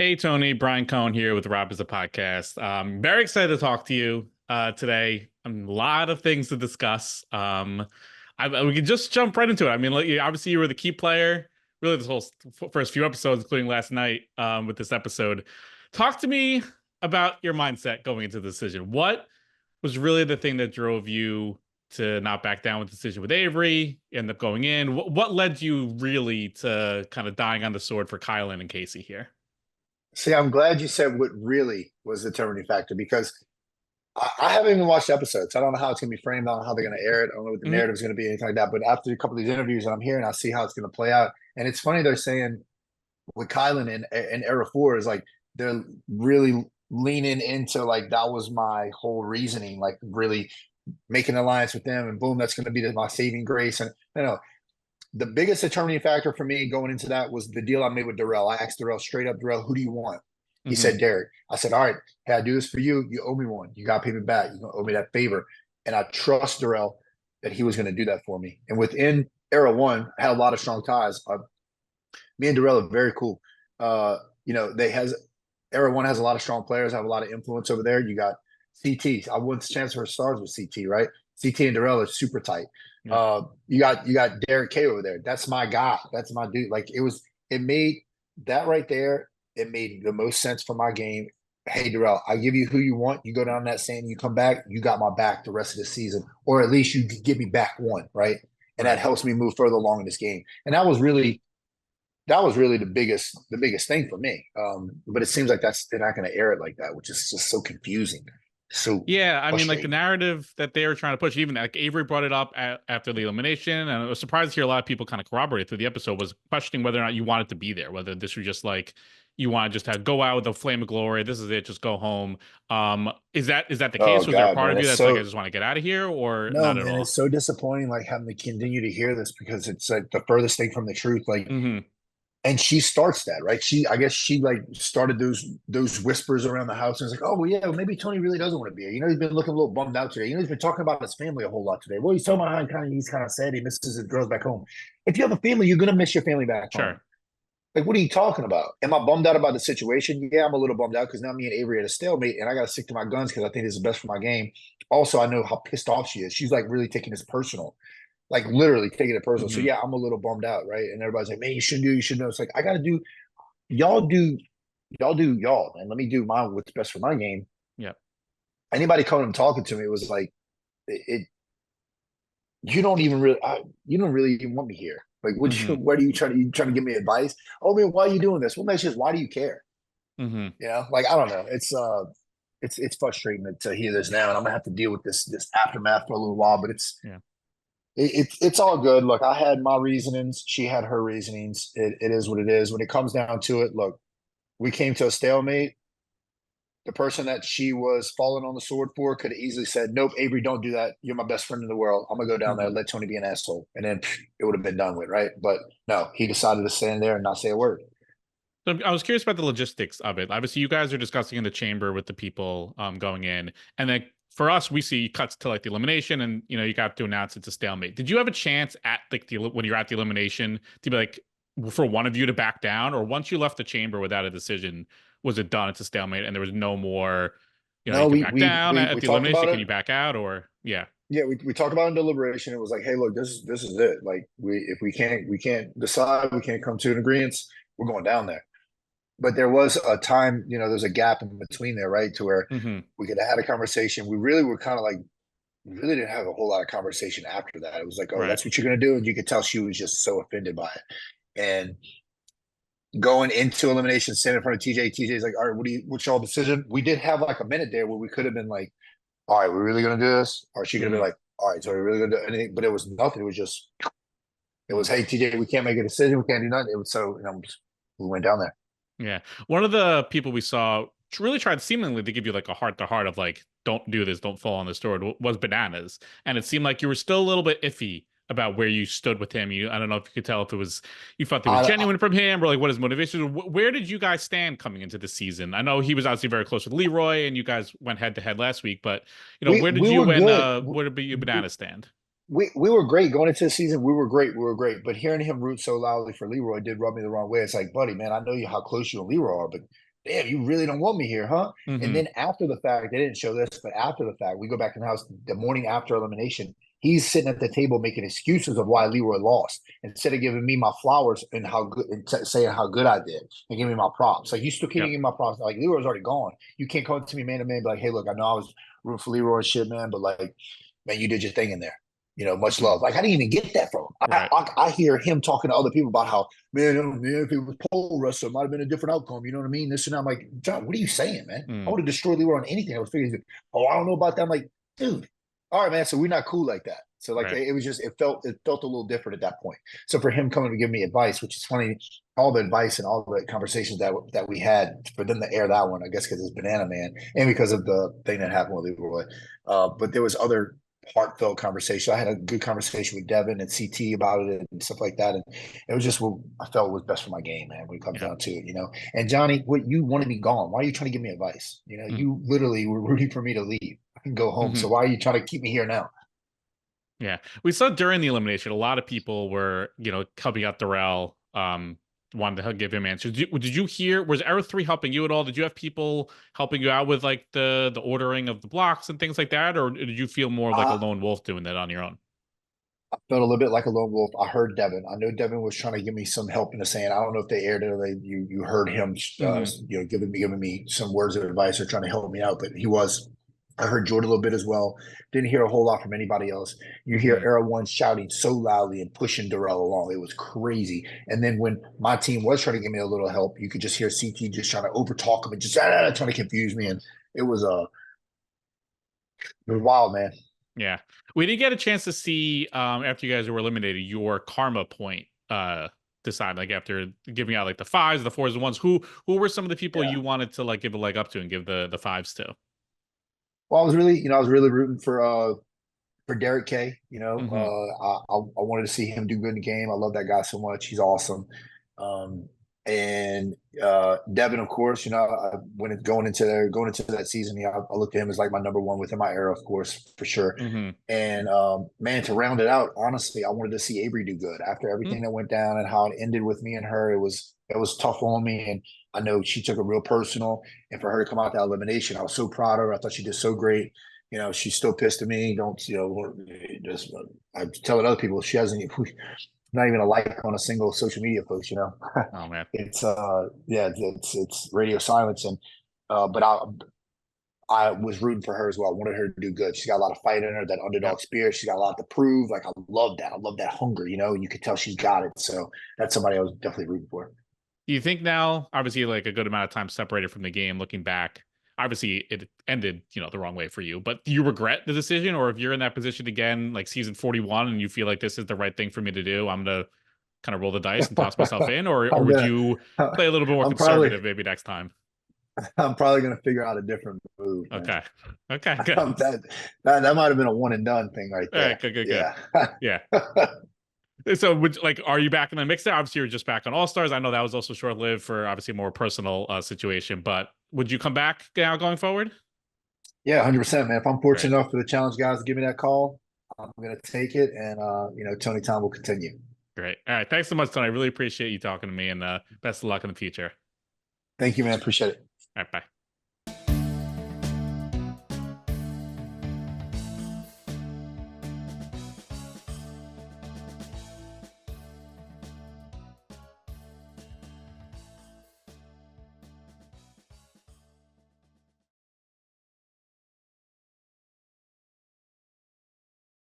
Hey Tony, Brian Cohen here with RHAP as a podcast. Very excited to talk to you today. A lot of things to discuss. We can just jump right into it. I mean, like, obviously you were the key player, really this whole first few episodes, including last night with this episode. Talk to me about your mindset going into the decision. What was really the thing that drove you to not back down with the decision with Avery, end up going in? What led you really to kind of dying on the sword for Kylan and Casey here? See, I'm glad you said what really was the determining factor because I haven't even watched episodes. I don't know how it's going to be framed. I don't know how they're going to air it. I don't know what the narrative is going to be, anything like that. But after a couple of these interviews, and I'm hearing, I see how it's going to play out. And it's funny they're saying with Kylan in Era 4 is like they're really leaning into like that was my whole reasoning, like really making an alliance with them, and boom, that's going to be my saving grace. And the biggest determining factor for me going into that was the deal I made with Darrell. I asked Darrell straight up, Darrell, who do you want? He Mm-hmm. said, Derek. I said, all right, hey, I do this for you. You owe me one. You got to pay me back. You're going to owe me that favor. And I trust Darrell that he was going to do that for me. And within Era 1, I had a lot of strong ties. Me and Darrell are very cool. They has Era 1 has a lot of strong players, have a lot of influence over there. You got CT. I won Chancellor Stars with CT, right? CT and Darrell are super tight. Yeah. You got Derek K over there. That's my guy. That's my dude. Like it made that right there. It made the most sense for my game. Hey, Darrell, I give you who you want. You go down that sand, you come back, you got my back the rest of the season, or at least you give me back one, right? And that Right. helps me move further along in this game. And that was really the biggest thing for me. But it seems like they're not going to air it like that, which is just so confusing, so Yeah, I mean, like the frustrating. narrative that they were trying to push, even like Avery brought it up after the elimination, and I was surprised to hear a lot of people kind of corroborate through the episode, was questioning whether or not you wanted to be there, whether this was just like you want to just have go out with a flame of glory, this is it, just go home. Is that the Oh case? Was there a God, part man, of you it's that's like, I so just want to get out of here, or no, not at man, all? it's so disappointing. Like having to continue to hear this because it's like the furthest thing from the truth. Like, Hmm. and she starts that, right? I guess she like started those whispers around the house, and it's like, oh well, yeah, well, maybe Tony really doesn't want to be here. He's been looking a little bummed out today. He's been talking about his family a whole lot today. Well, he's talking about how he's kind of sad he misses his girls back home. If you have a family, you're gonna miss your family back home. Sure. Like, what are you talking about? Am I bummed out about the situation? Yeah, I'm a little bummed out because now me and Avery at a stalemate, and I got to stick to my guns because I think this is best for my game. Also, I know how pissed off she is. She's like really taking this personal, like literally taking it personal. So Hmm. yeah, I'm a little bummed out, right? And everybody's like, "Man, you shouldn't do. You should know." It's like I got to do. Y'all do. Y'all do y'all, man. Let me do my what's best for my game. Yep. Anybody coming and talking to me was like, it you don't even really you don't really even want me here. Like, would you? Hmm. What are you trying to give me advice? Oh man, why are you doing this? Well, that's just why do you care? Hmm. Like I don't know. It's frustrating to hear this now, and I'm gonna have to deal with this aftermath for a little while. But Yeah. it's all good. Look, I had my reasonings. She had her reasonings. It is what it is. When it comes down to it, look, we came to a stalemate. The person that she was falling on the sword for could have easily said, "Nope, Avery, don't do that. You're my best friend in the world. I'm gonna go down there Hmm. and let Tony be an asshole," and then it would have been done with, right? But no, he decided to stand there and not say a word. So I was curious about the logistics of it. Obviously, you guys are discussing in the chamber with the people going in, and then for us, we see cuts to like the elimination, and you got to announce it's a stalemate. Did you have a chance at like when you're at the elimination to be like for one of you to back down, or once you left the chamber without a decision, was it done? It's a stalemate, and there was no more. You No, can we back we down we at we the talked elimination. about Can it. you back out, or yeah? Yeah, we talked about it in deliberation. It was like, hey, look, this is it. Like if we can't decide, we can't come to an agreement, we're going down there. But there was a time, there's a gap in between there, right? To where Hmm. we could have had a conversation. We really were kind of like we really didn't have a whole lot of conversation after that. It was like, oh, Right. that's what you're gonna do. And you could tell she was just so offended by it. And going into elimination, standing in front of TJ's like, all right, what's y'all decision? We did have like a minute there where we could have been like, all right, we're really gonna do this, or she could have been Hmm. like, all right, so we're really gonna do anything, but it was nothing. It was just, it Hmm. was, hey, TJ, we can't make a decision, we can't do nothing. It was so, we went down there. Yeah. One of the people we saw really tried seemingly to give you like a heart to heart of like, don't do this, don't fall on the sword, was Bananas. And it seemed like you were still a little bit iffy about where you stood with him. I don't know if you could tell if it was, you felt it was I, genuine from him or like what his motivation was. Where did you guys stand coming into the season? I know he was obviously very close with Leroy and you guys went head to head last week, but where did we you were and good. where did you Bananas stand? We were great going into the season. We were great. We were great. But hearing him root so loudly for Leroy did rub me the wrong way. It's like, buddy, man, I know you how close you and Leroy are, but damn, you really don't want me here, huh? And Mm-hmm. then after the fact, they didn't show this, but after the fact, we go back in the house the morning after elimination. He's sitting at the table making excuses of why Leroy lost instead of giving me my flowers and how good and saying how good I did and giving me my props. Like, you still can't Yep. give me my props. Like, Leroy's already gone. You can't come to me man to man and be like, hey, look, I know I was rooting for Leroy and shit, man, but like, man, you did your thing in there. Much Mm-hmm. love. Like, I didn't even get that from him. Right. I hear him talking to other people about how, man, oh, man, if it was pole wrestler, it might have been a different outcome. You know what I mean? This and that. I'm like, John, what are you saying, man? I Mm. would have destroyed Leroy on anything. I was figuring, oh, I don't know about that. I'm like, dude, all right, man. So we're not cool like that. So like, Right. it was just, it felt a little different at that point. So for him coming to give me advice, which is funny, all the advice and all the conversations that we had, for them to air that one, I guess because it's Banana Man and because of the thing that happened with Leroy. But there was other heartfelt conversation. I had a good conversation with Devin and CT about it and stuff like that. And it was just what I felt was best for my game, man, when it comes Yeah. down to it. And Johnny, what, you wanted me gone. Why are you trying to give me advice? Mm. You literally were rooting for me to leave and go home. Mm-hmm. So why are you trying to keep me here now? Yeah. We saw during the elimination, a lot of people were, coming at Darrell, wanted to give him answers. Did you hear, was Era 3 helping you at all? Did you have people helping you out with like the ordering of the blocks and things like that? Or did you feel more of like a I, lone wolf doing that on your own? I felt a little bit like a lone wolf. I heard Devin. I know Devin was trying to give me some help in the saying. I don't know if they aired it or you heard him, Mm-hmm. giving me some words of advice or trying to help me out. But he was. I heard Jordan a little bit as well. Didn't hear a whole lot from anybody else. You hear Mm-hmm. Era One shouting so loudly and pushing Darrell along. It was crazy. And then when my team was trying to give me a little help, you could just hear CT just trying to overtalk him and just trying to confuse me. And it was it was wild, man. Yeah. We did get a chance to see, after you guys were eliminated, your karma point decide, like after giving out like the fives, the fours, the ones. Who were some of the people Yeah. you wanted to like give a leg up to and give the fives to? Well, I was really rooting for Derek K. Mm-hmm. I wanted to see him do good in the game. I love that guy so much. He's awesome. Um, and Devin, of course, when it's going into that season, I looked at him as like my number one within my era, of course, for sure. Mm-hmm. And man, to round it out, honestly, I wanted to see Avery do good after everything that went down and how it ended with me and her. It was tough on me, and I know she took it real personal. And for her to come out that elimination, I was so proud of her. I thought she did so great. She's still pissed at me. Don't just I'm telling other people she hasn't not even a like on a single social media post. Oh man. It's yeah, it's radio silence. And but I was rooting for her as well. I wanted her to do good. She's got a lot of fight in her, that Yep. underdog spirit. She's got a lot to prove. Like, I love that. I love that hunger, you could tell she's got it. So that's somebody I was definitely rooting for. Do you think now, obviously, like a good amount of time separated from the game, looking back, obviously it ended, the wrong way for you, but do you regret the decision? Or if you're in that position again, like season 41, and you feel like this is the right thing for me to do, I'm going to kind of roll the dice and toss myself in? Or I'm would gonna you play a little bit more I'm probably conservative maybe next time? I'm probably gonna figure out a different move, man. Okay. Okay, good. That might have been a one and done thing right All right, there. good, good, good. Yeah. Yeah. So, are you back in the mix there? Obviously, you're just back on All Stars. I know that was also short lived for obviously a more personal situation, but would you come back now going forward? Yeah, 100%, man. If I'm Great. fortunate enough for the challenge guys to give me that call, I'm gonna take it, and Tony Tom will continue. Great. All right. Thanks so much, Tony. I really appreciate you talking to me, and best of luck in the future. Thank you, man. Appreciate it. All right. Bye.